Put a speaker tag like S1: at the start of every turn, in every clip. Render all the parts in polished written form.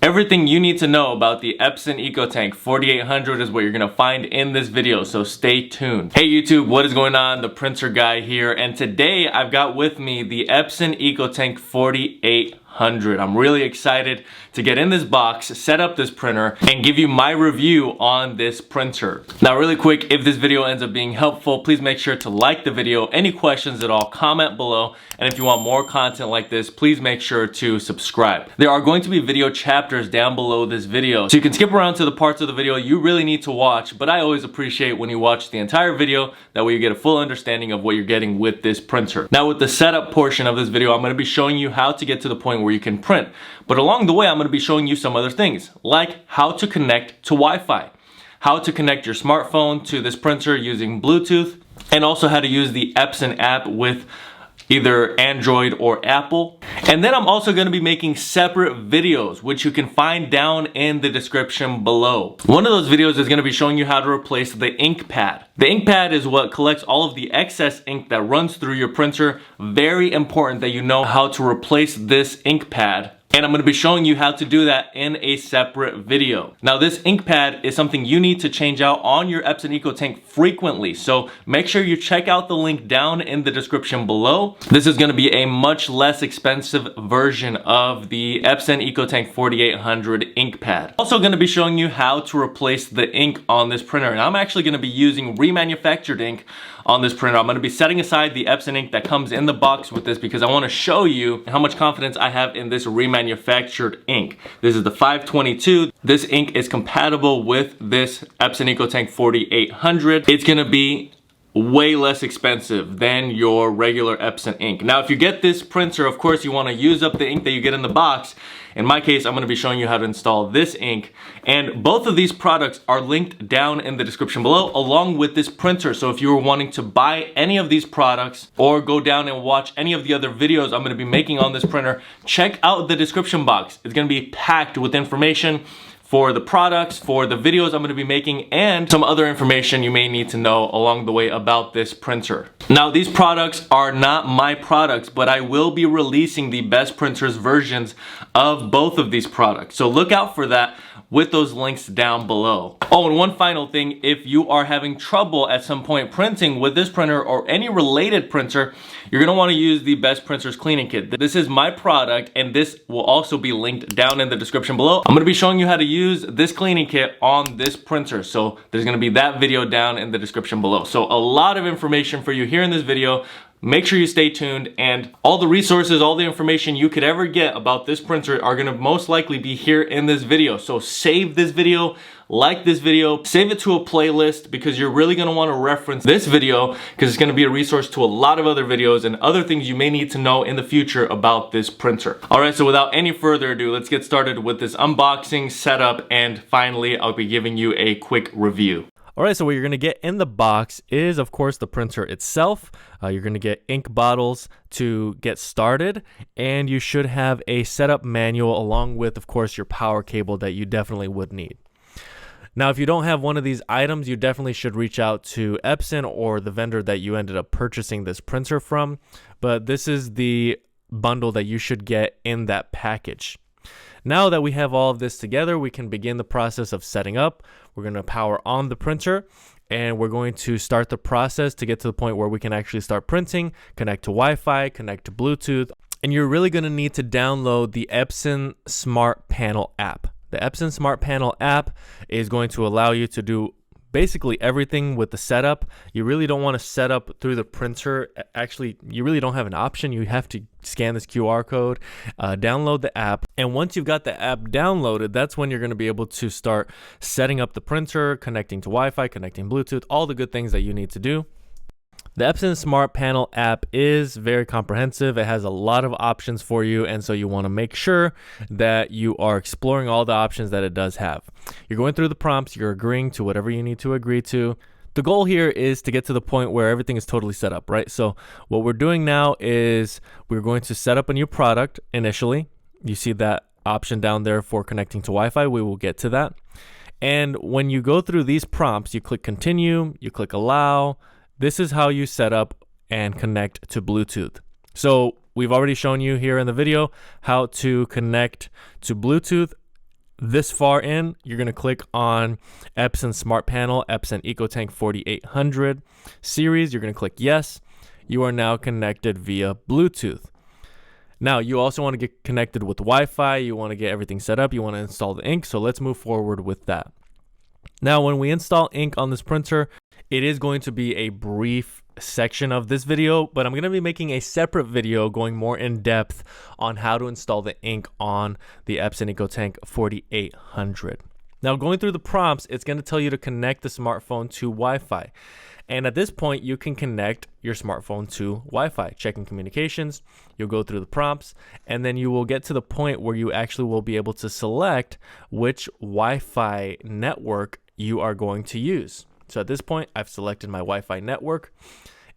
S1: Everything you need to know about the Epson EcoTank 4800 is what you're gonna find in this video, so stay tuned. Hey YouTube, what is going on? The printer guy here, and today I've got with me the Epson EcoTank 4800. I'm really excited to get in this box, set up this printer, and give you my review on this printer. Now really quick, if this video ends up being helpful, please make sure to like the video. Any questions at all, comment below. And if you want more content like this, please make sure to subscribe. There are going to be video chapters down below this video, so you can skip around to the parts of the video you really need to watch, but I always appreciate when you watch the entire video. That way you get a full understanding of what you're getting with this printer. Now with the setup portion of this video, I'm gonna be showing you how to get to the point where you can print. But along the way, I'm gonna be showing you some other things, like how to connect to Wi-Fi, how to connect your smartphone to this printer using Bluetooth, and also how to use the Epson app with either Android or Apple. And then I'm also going to be making separate videos, which you can find down in the description below. One of those videos is going to be showing you how to replace the ink pad. The ink pad is what collects all of the excess ink that runs through your printer. Very important that you know how to replace this ink pad. And I'm going to be showing you how to do that in a separate video. Now this ink pad is something you need to change out on your Epson EcoTank frequently. So make sure you check out the link down in the description below. This is going to be a much less expensive version of the Epson EcoTank 4800 ink pad. Also going to be showing you how to replace the ink on this printer. And I'm actually going to be using remanufactured ink on this printer. I'm going to be setting aside the Epson ink that comes in the box with this because I want to show you how much confidence I have in this remanufactured ink. This is the 522. This ink is compatible with this Epson EcoTank 4800. It's going to be way less expensive than your regular Epson ink. Now, if you get this printer, of course, you want to use up the ink that you get in the box. In my case, I'm going to be showing you how to install this ink. And both of these products are linked down in the description below, along with this printer. So if you were wanting to buy any of these products or go down and watch any of the other videos I'm going to be making on this printer, check out the description box. It's going to be packed with information for the products, for the videos I'm going to be making, and some other information you may need to know along the way about this printer. Now, these products are not my products, but I will be releasing the best printers versions of both of these products. So look out for that with those links down below. Oh, and one final thing, if you are having trouble at some point printing with this printer or any related printer, you're gonna wanna use the Best Printers Cleaning Kit. This is my product, and this will also be linked down in the description below. I'm gonna be showing you how to use this cleaning kit on this printer. So there's gonna be that video down in the description below. So a lot of information for you here in this video. Make sure you stay tuned, and all the resources, all the information you could ever get about this printer are gonna most likely be here in this video. So save this video, like this video, save it to a playlist because you're really gonna wanna reference this video because it's gonna be a resource to a lot of other videos and other things you may need to know in the future about this printer. All right, so without any further ado, let's get started with this unboxing, setup, and finally, I'll be giving you a quick review.
S2: Alright, so what you're going to get in the box is, of course, the printer itself. You're going to get ink bottles to get started, and you should have a setup manual along with, of course, your power cable that you definitely would need. Now, if you don't have one of these items, you definitely should reach out to Epson or the vendor that you ended up purchasing this printer from, but this is the bundle that you should get in that package. Now that we have all of this together, we can begin the process of setting up. We're going to power on the printer, and we're going to start the process to get to the point where we can actually start printing, connect to Wi-Fi, connect to Bluetooth, and you're really going to need to download the Epson Smart Panel app. The Epson Smart Panel app is going to allow you to do basically everything with the setup. You really don't want to set up through the printer. Actually, you really don't have an option. You have to scan this QR code, download the app, and once you've got the app downloaded, that's when you're going to be able to start setting up the printer, connecting to Wi-Fi, connecting Bluetooth, all the good things that you need to do. The Epson Smart Panel app is very comprehensive. It has a lot of options for you, and so you want to make sure that you are exploring all the options that it does have. You're going through the prompts, you're agreeing to whatever you need to agree to. The goal here is to get to the point where everything is totally set up, right? So what we're doing now is we're going to set up a new product initially. You see that option down there for connecting to Wi-Fi. We will get to that. And when you go through these prompts, you click continue, you click allow. This is how you set up and connect to Bluetooth. So we've already shown you here in the video how to connect to Bluetooth this far in, you're going to click on Epson Smart Panel, Epson EcoTank 4800 series. You're going to click yes. You are now connected via Bluetooth. Now, you also want to get connected with Wi-Fi. You want to get everything set up. You want to install the ink. So let's move forward with that. Now, when we install ink on this printer, it is going to be a brief section of this video, but I'm going to be making a separate video going more in depth on how to install the ink on the Epson EcoTank 4800. Now, going through the prompts, it's going to tell you to connect the smartphone to Wi-Fi. And at this point, you can connect your smartphone to Wi-Fi, checking communications. You'll go through the prompts, and then you will get to the point where you actually will be able to select which Wi-Fi network you are going to use. So at this point, I've selected my Wi-Fi network.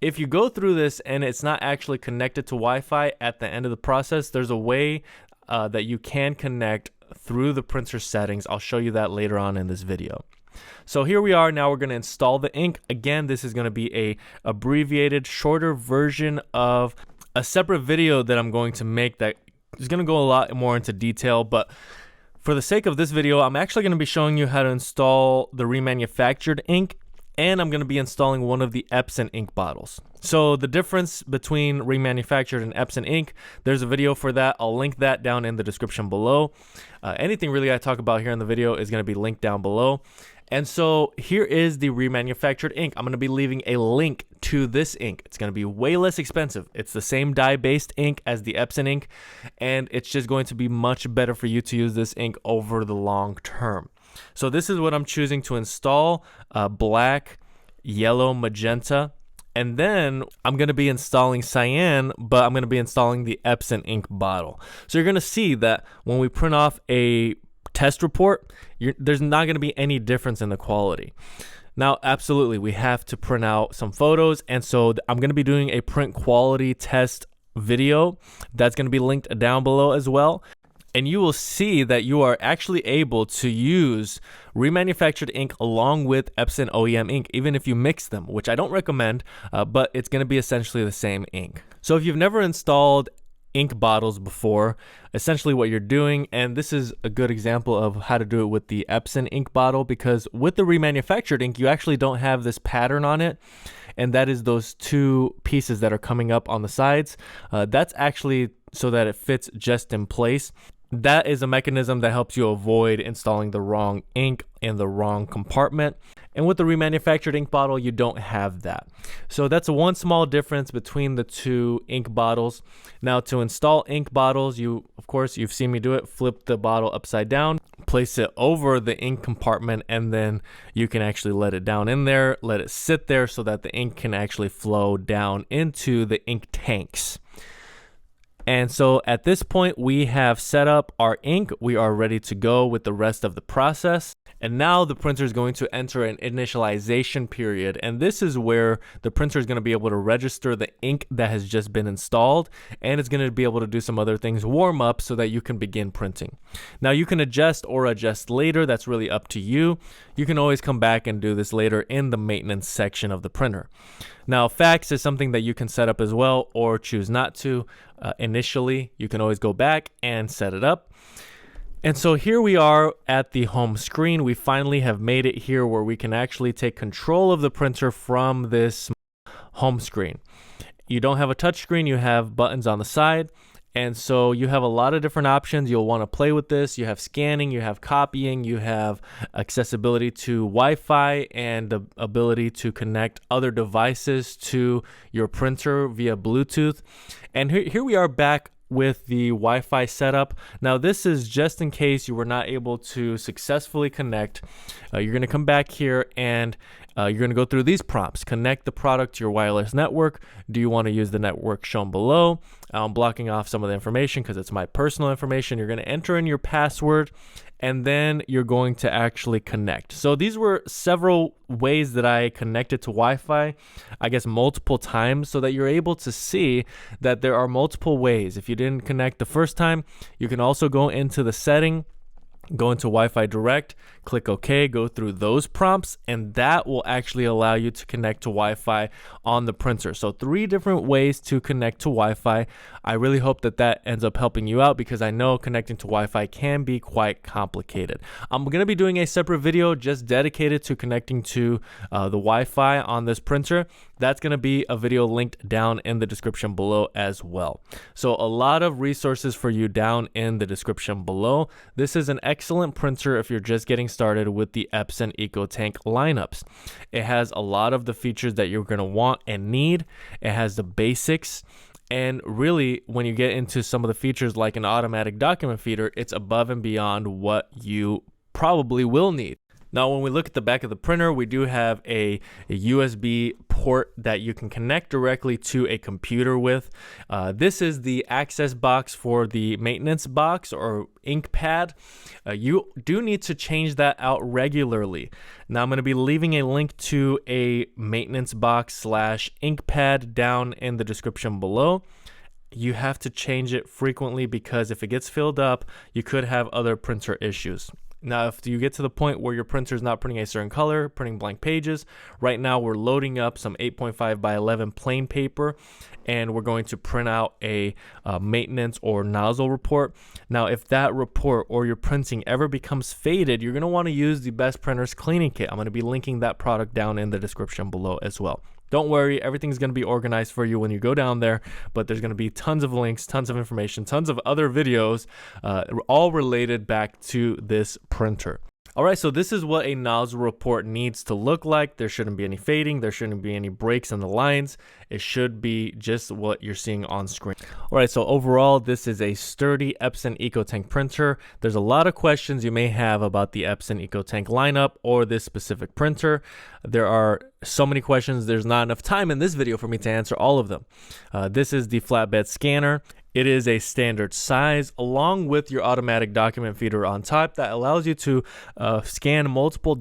S2: If you go through this and it's not actually connected to Wi-Fi at the end of the process, there's a way that you can connect through the printer settings. I'll show you that later on in this video. So here we are. Now we're going to install the ink. Again, this is going to be a abbreviated, shorter version of a separate video that I'm going to make that is going to go a lot more into detail, but for the sake of this video, I'm actually going to be showing you how to install the remanufactured ink, and I'm going to be installing one of the Epson ink bottles. So the difference between remanufactured and Epson ink, there's a video for that. I'll link that down in the description below. Anything really I talk about here in the video is going to be linked down below. And so here is the remanufactured ink. I'm going to be leaving a link to this ink. It's going to be way less expensive. It's the same dye-based ink as the Epson ink, and it's just going to be much better for you to use this ink over the long term. So this is what I'm choosing to install, black, yellow, magenta, and then I'm going to be installing cyan, but I'm going to be installing the Epson ink bottle. So you're going to see that when we print off a test report, there's not going to be any difference in the quality. Now, absolutely, we have to print out some photos, and so I'm going to be doing a print quality test video that's going to be linked down below as well. And you will see that you are actually able to use remanufactured ink along with Epson OEM ink, even if you mix them, which I don't recommend, but it's going to be essentially the same ink. So if you've never installed ink bottles before, essentially what you're doing, and this is a good example of how to do it with the Epson ink bottle, because with the remanufactured ink, you actually don't have this pattern on it, and that is those two pieces that are coming up on the sides. That's actually so that it fits just in place. That is a mechanism that helps you avoid installing the wrong ink in the wrong compartment. And with the remanufactured ink bottle, you don't have that. So that's one small difference between the two ink bottles. Now, to install ink bottles, of course, you've seen me do it. Flip the bottle upside down, place it over the ink compartment, and then you can actually let it down in there, let it sit there so that the ink can actually flow down into the ink tanks. And so at this point, we have set up our ink. We are ready to go with the rest of the process. And now the printer is going to enter an initialization period. And this is where the printer is going to be able to register the ink that has just been installed. And it's going to be able to do some other things, warm up so that you can begin printing. Now you can adjust or adjust later. That's really up to you. You can always come back and do this later in the maintenance section of the printer. Now, fax is something that you can set up as well or choose not to. Initially, you can always go back and set it up. And so here we are at the home screen. We finally have made it here where we can actually take control of the printer from this home screen. You don't have a touch screen, you have buttons on the side. And so you have a lot of different options. You'll want to play with this. You have scanning, you have copying, you have accessibility to Wi-Fi and the ability to connect other devices to your printer via Bluetooth. And here we are back with the Wi-Fi setup. Now this is just in case you were not able to successfully connect. You're going to come back here and you're going to go through these prompts. Connect the product to your wireless network. Do you want to use the network shown below? I'm blocking off some of the information because it's my personal information. You're going to enter in your password and then you're going to actually connect. So these were several ways that I connected to Wi-Fi, I guess multiple times, so that you're able to see that there are multiple ways. If you didn't connect the first time, you can also go into the setting Go into Wi-Fi Direct, click OK, go through those prompts, and that will actually allow you to connect to Wi-Fi on the printer. So 3 different ways to connect to Wi-Fi. I really hope that that ends up helping you out, because I know connecting to Wi-Fi can be quite complicated. I'm going to be doing a separate video just dedicated to connecting to the Wi-Fi on this printer. That's going to be a video linked down in the description below as well. So a lot of resources for you down in the description below. This is an excellent printer if you're just getting started with the Epson EcoTank lineups. It has a lot of the features that you're going to want and need. It has the basics. And really, when you get into some of the features like an automatic document feeder, it's above and beyond what you probably will need. Now, when we look at the back of the printer, we do have a USB port that you can connect directly to a computer with. This is the access box for the maintenance box or ink pad. You do need to change that out regularly. Now, I'm going to be leaving a link to a maintenance box / ink pad down in the description below. You have to change it frequently, because if it gets filled up, you could have other printer issues. Now, if you get to the point where your printer is not printing a certain color, printing blank pages, right now we're loading up some 8.5 by 11 plain paper, and we're going to print out a maintenance or nozzle report. Now, if that report or your printing ever becomes faded, you're going to want to use the Best Printers cleaning kit. I'm going to be linking that product down in the description below as well. Don't worry, everything's going to be organized for you when you go down there, but there's going to be tons of links, tons of information, tons of other videos, all related back to this printer. All right, so this is what a nozzle report needs to look like. There shouldn't be any fading. There shouldn't be any breaks in the lines. It should be just what you're seeing on screen. All right, so overall, this is a sturdy Epson EcoTank printer. There's a lot of questions you may have about the Epson EcoTank lineup or this specific printer. There are so many questions. There's not enough time in this video for me to answer all of them. This is the flatbed scanner. It is a standard size along with your automatic document feeder on top that allows you to scan multiple